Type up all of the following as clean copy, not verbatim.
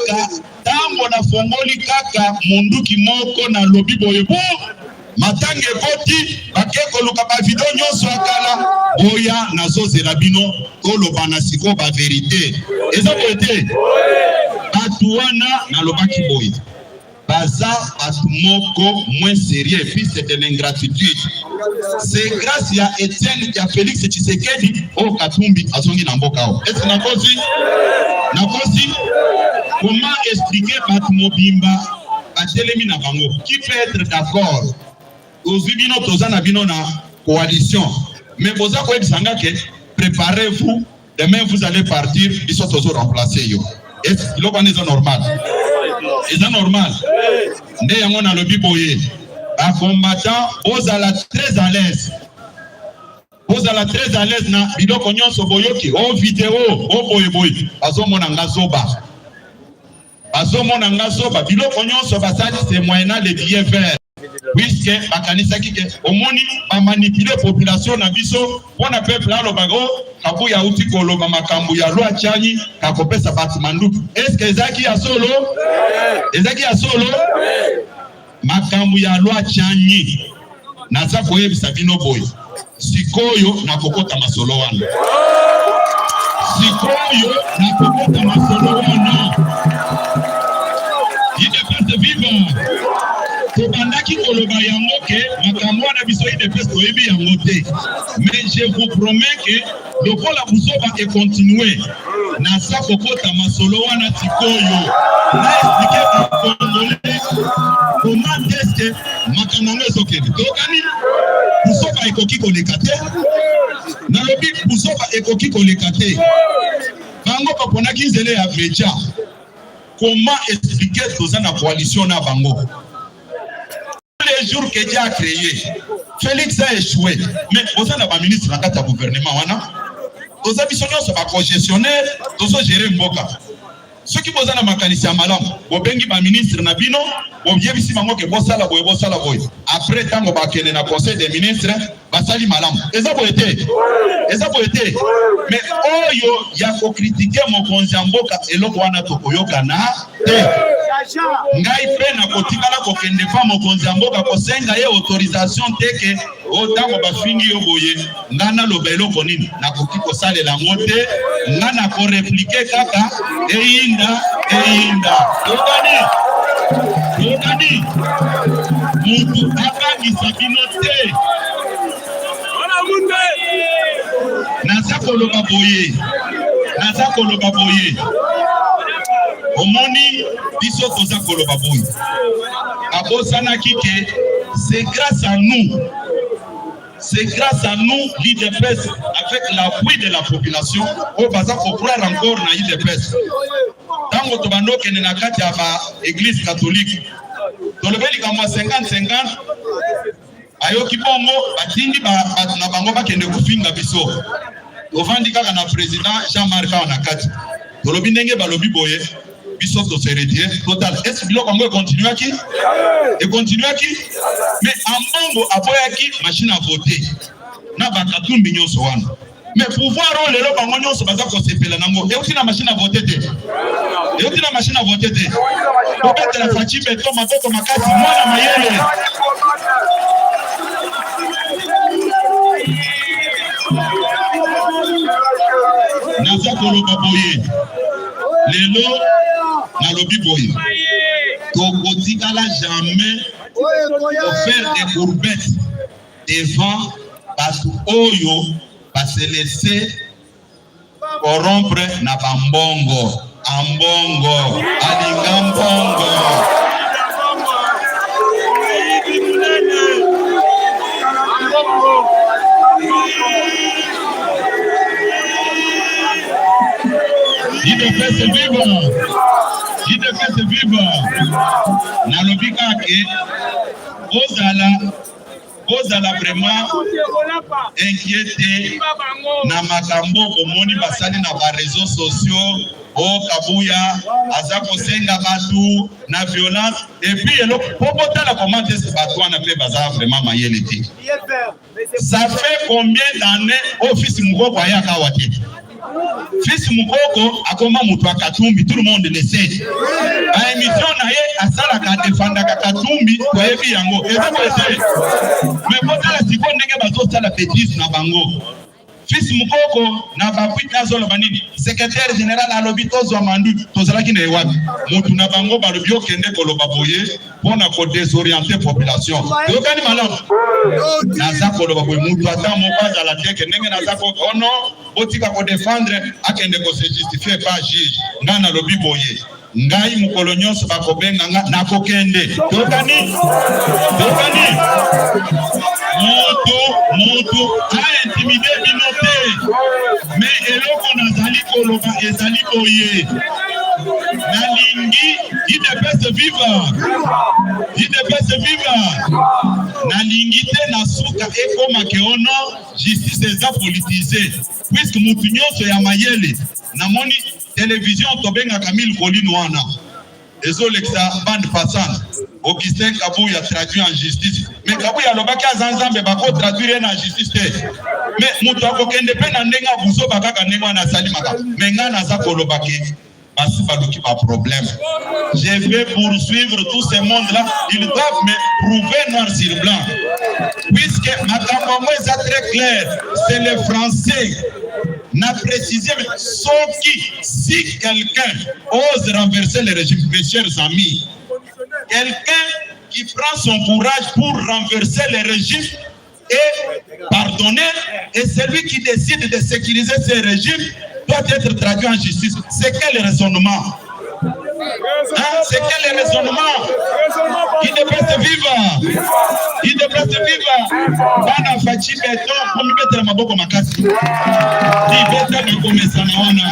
kaka tango na fongoli kaka munduki moko na lobi boyebo matange koti bakeko luka ba video nyonso akala boya nazozela bino koloba na siko ba verite eza boyete batuana na lobaki boye baza atumoko moins sérieux et puis c'est de l'ingratitude. C'est grâce à Étienne et à Félix Tshisekedi au Katumbi azongi na mboka o. Est-ce nakosi comment expliquer batumobimba batelemi na bango qui peut être d'accord ozibino tozana bino na coalition mais boza ko ebisanga ke préparez-vous demain vous allez partir ils sont toujours remplacés yo. Est-ce que c'est normal? C'est normal. Nde yango na lobi boye. Ba combattant ozala très à l'aise. Ozala très à l'aise na biloko nyonso boyoki o vidéo o boye boye. Bazomona ngazoba. Bazomona ngazoba biloko nyonso basali c'est moyennant les billets verts. Puisque bakanisa kike omoni ba manipuler population na biso pona peuple alo bago kabu ya uti koloba makambu ya lwa chani kakopesa batu manduki. Est-ce que ezaki ya solo? Ezaki ya solo? Makambu ya lwa chani naza koyebisa bino boy. Sikoyo na kokota masolo wana. Sikoyo na kokota masolo wana. Il est pas vivant. Tobandaki koloba yango ke makambo na biso IDPS toyebi yango te. Mais je vous promets que lokola buzoba et continuer na sa kokota masolo wana tikoyo na expliquer au Congolais comment est-ce que makambo ezokende. Tokani buzoba ekoki koleka te. Na lobi buzoba ekoki koleka te. Bango baponaki nzele ya Brecha. Comment expliquer toza na coalition na bango? Les jours que Dieu a créé, Félix a échoué. Mais vous avez un ministre dans le gouvernement. Vous avez un co-gestionnaire, vous avez géré Mboka. Ceux qui vous avez un mécanicien malam, vous avez un ministre Nabino, vous avez un que vous avez après, tant que vous avez un conseil des ministres, vous avez malam. Et ça vous été. Mais il y a faut critiquer mon conseil Mboka et l'autre wana tokoyoka na ngai pe na kotikala kokende fa mokonzi mboka kosenga ye autorisation teke otango bafingi yo boye ngana lobelo konini na koki kosalela ngote ngana ko répliquer kaka eyinda tokani mutu akangisa bino te naza koloba boye omoni biso toza koloba boye abosana kike c'est grâce à nous l'IDPS avec l'appui de la population au baza pour croire encore na IDPS tango tobando kene na kati ya ba église catholique tolobeli kama 50-50 ayoki bongo batindi ba na bango bakende kufinga biso ovandi kaka na président Jean-Marc na kati tolobi ndenge balobi boye biso to se retirer total. Est-ce que biloko ngo continue qui et continue qui mais ambongo aboyaki machine à voter na bakatumbi nyonso wana mais pouvoir lelo bango nyonso baza ko sepela nango et aussi na machine à voter te peut-être la fatigue beto maboko makati mwana mayele naza koloba boye lelo na lobi boye tokotikala jamais faire des courbettes devant bato oyo se laisser corrompre na bambongo ambongo alinga mbongo il devait se vivre na lobika ke ozala vraiment inquiété na makambo omoni basali na ba réseaux sociaux o kabuya aza kosenga batu na violence et puis elo popotala comment est-ce batu wana pe baza vraiment mayeleti. Ça fait combien d'années office mukoko ya kawate Fils Mukoko akoma mutu akatumbi, tout le monde le sait. A émission na ye asala ka defanda ka katumbi to yebi yango. Mais pour la siko ndenge bazo sala bêtise na bango. Fils Mukoko na bapuit na zolo banini. Secrétaire général alobi tozwa mandu tozalaki na ewabi. Mutu na bango balobi okende koloba boye pona ko désorienter population. Yokani malamu. Naza koloba boye mutu ata mobaza la teke ndenge naza ko ono otika ko défendre akende ko se justifier pas juge. Ngana lobi boye. Ngai mukolo nyonso bakobenga na kokende. Yokani. Mutu a intimidé binote. Mais eloko nazali koloba ezali boye. Nalingi, il ne peut se vivre. Nalingi te nasuka ekoma ke ono justice eza politisée. Puisque mutu nyonso ya mayele namoni télévision tobenga Camille Colline wana. Ezoleksa bande passante. Augustin Kabouya traduit en justice. Mais Kabouya lobaki azanzambe bako traduire en justice te. Mais mutu akokende pe na ndenga buzo bakaka ndenga na salimaka. Mais nga naza kolobaki basi baluki ba problème. Je vais poursuivre tout ce monde-là. Ils doivent me prouver noir sur blanc. Puisque makambo est très clair, c'est les Français. N'a précisé, mais si quelqu'un ose renverser le régime, mes chers amis, quelqu'un qui prend son courage pour renverser le régime et pardonner, et celui qui décide de sécuriser ce régime doit être traduit en justice. C'est quel raisonnement? C'est quel raisonnement? Il ne peut se vivre. Bana fachi beto komi betela maboko makasi. Ni beta ni komesa na wana.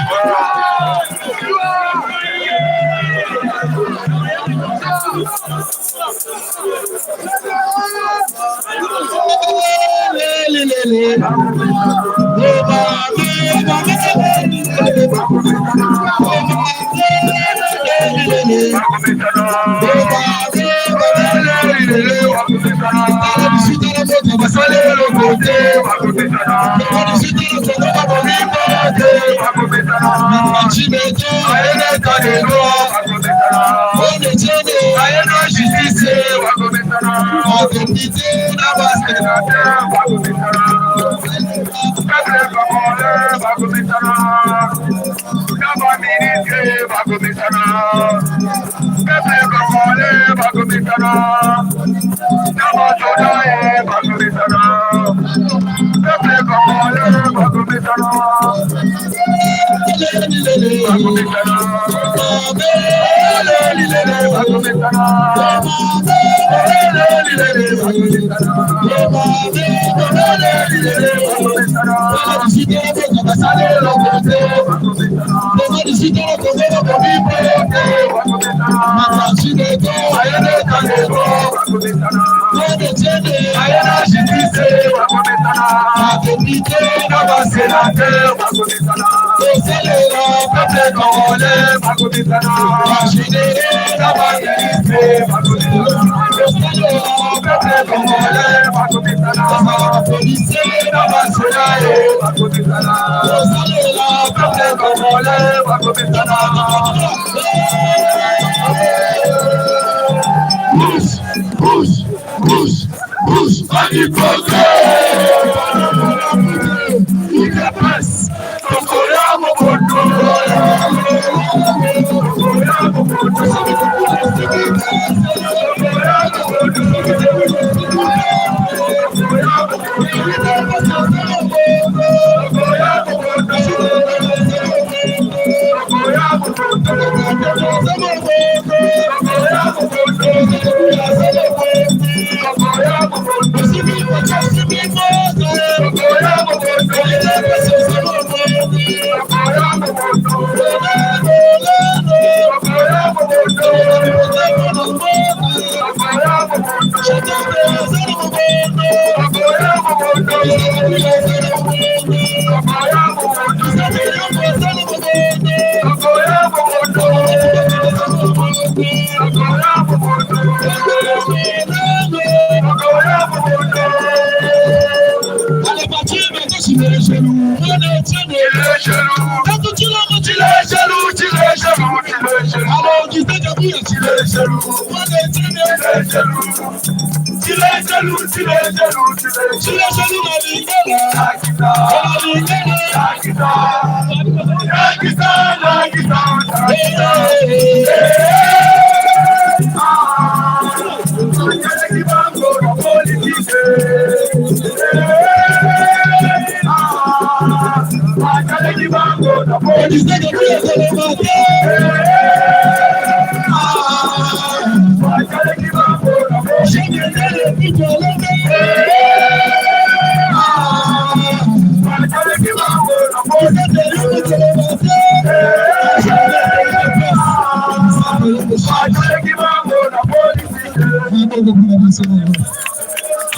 Merci.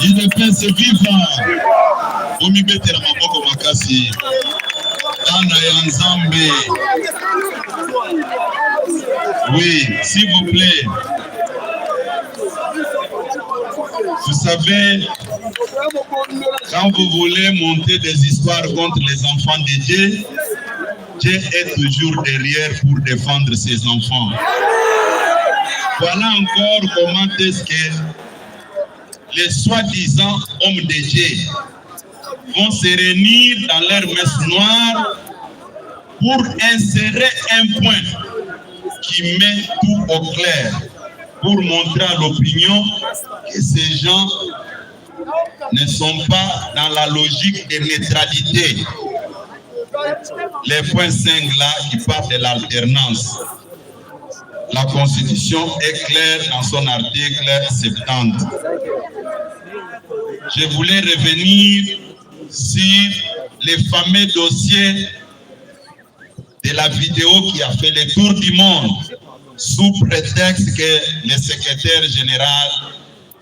UDPS viva! Omibetera maboko makasi. Ana ya Nzambe. Oui, s'il vous plaît. Vous savez, quand vous voulez monter des histoires contre les enfants de Dieu, Dieu est toujours derrière pour défendre ses enfants. Voilà encore comment est-ce que les soi-disant hommes de Dieu vont se réunir dans leur messe noire pour insérer un point qui met tout au clair, pour montrer à l'opinion que ces gens ne sont pas dans la logique de neutralité. Les points 5 là qui parlent de l'alternance. La Constitution est claire dans son article 70. Je voulais revenir sur les fameux dossiers de la vidéo qui a fait le tour du monde sous prétexte que le secrétaire général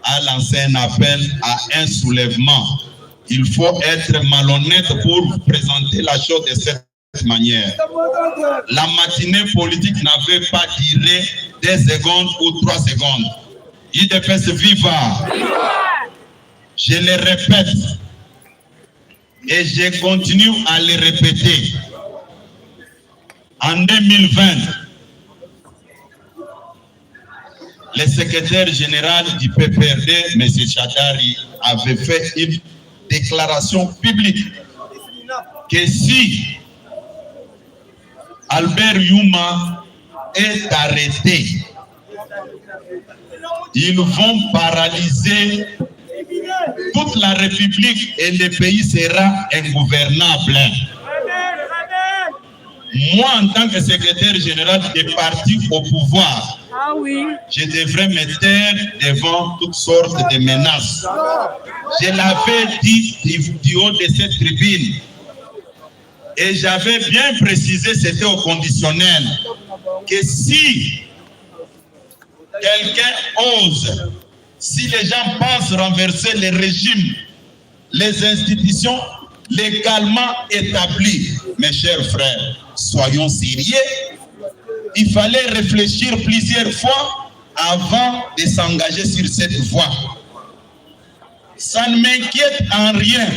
a lancé un appel à un soulèvement. Il faut être malhonnête pour présenter la chose de cette manière. La matinée politique n'avait pas duré 2 secondes ou 3 secondes. UDPS viva! Je le répète et je continue à le répéter. En 2020, le secrétaire général du PPRD, M. Chadari, avait fait une déclaration publique que si Albert Youma est arrêté, ils vont paralyser toute la République et le pays sera ingouvernable. Moi, en tant que secrétaire général des partis au pouvoir, je devrais me taire devant toutes sortes de menaces. Je l'avais dit du haut de cette tribune. Et j'avais bien précisé, c'était au conditionnel, que si quelqu'un ose, si les gens pensent renverser les régimes, les institutions légalement établies, mes chers frères, soyons sérieux. Il fallait réfléchir plusieurs fois avant de s'engager sur cette voie. Ça ne m'inquiète en rien.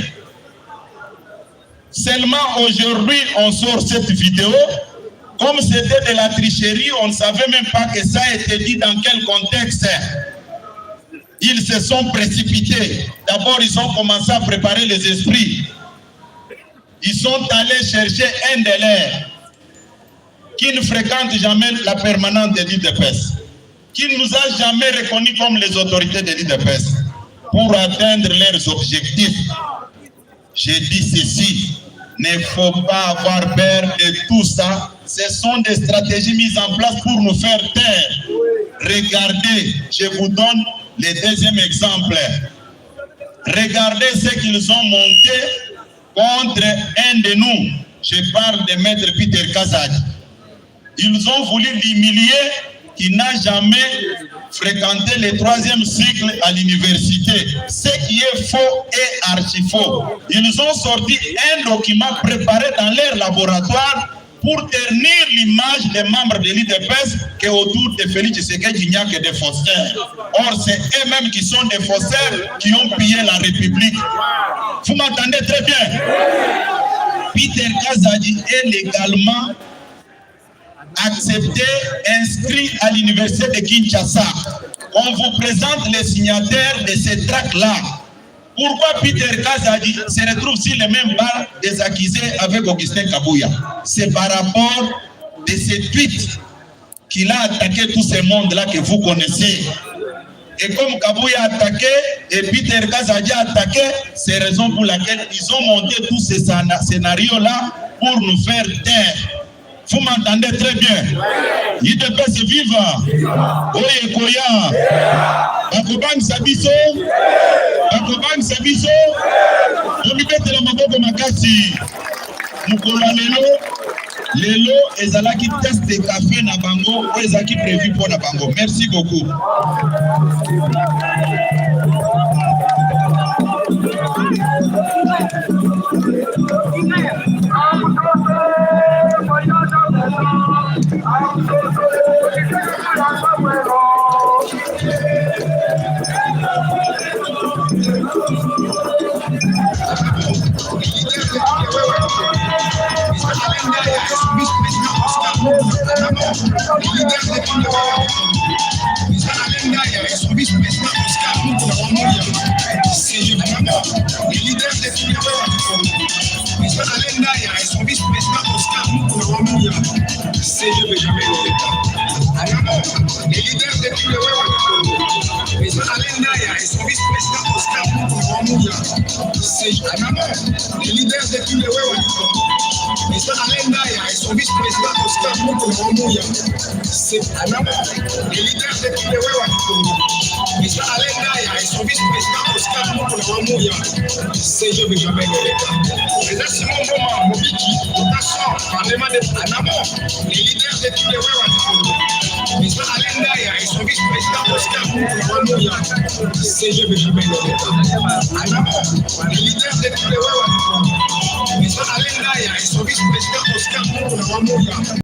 Seulement aujourd'hui, on sort cette vidéo. Comme c'était de la tricherie, on ne savait même pas que ça a été dit dans quel contexte. Ils se sont précipités. D'abord, ils ont commencé à préparer les esprits. Ils sont allés chercher un de leurs qui ne fréquente jamais la permanente de l'UDPS, qui ne nous a jamais reconnus comme les autorités de l'UDPS, pour atteindre leurs objectifs. J'ai dit ceci, ne faut pas avoir peur de tout ça. Ce sont des stratégies mises en place pour nous faire taire. Regardez, je vous donne le deuxième exemple. Regardez ce qu'ils ont monté contre un de nous. Je parle de Maître Peter Kazadi. Ils ont voulu l'humilier, qui n'a jamais fréquenté le 3e cycle à l'université. Ce qui est faux et archi-faux. Ils ont sorti un document préparé dans leur laboratoire pour ternir l'image des membres de l'UDPS qu'autour de Félix Tshisekedi, il n'y a que des faussaires. Or, c'est eux-mêmes qui sont des faussaires qui ont pillé la République. Vous m'entendez très bien? Peter Kazadi est légalement acceptés, inscrits à l'université de Kinshasa. On vous présente les signataires de ces tracts-là. Pourquoi Peter Kazadi se retrouve sur les mêmes bancs des accusés avec Augustin Kabouya? C'est par rapport de ces tweets qu'il a attaqué tout ce monde-là que vous connaissez. Et comme Kabouya a attaqué et Peter Kazadi a attaqué, c'est la raison pour laquelle ils ont monté tous ces scénarios-là pour nous faire taire. Vous m'entendez très bien. IDPS viva. Oye Koya. Bakobang Sabiso. Bakobang Sabiso. Omibete la maboko makasi. Mukola lelo ezalaki test de café na bango ou ezalaki prévu pour na bango. Merci beaucoup.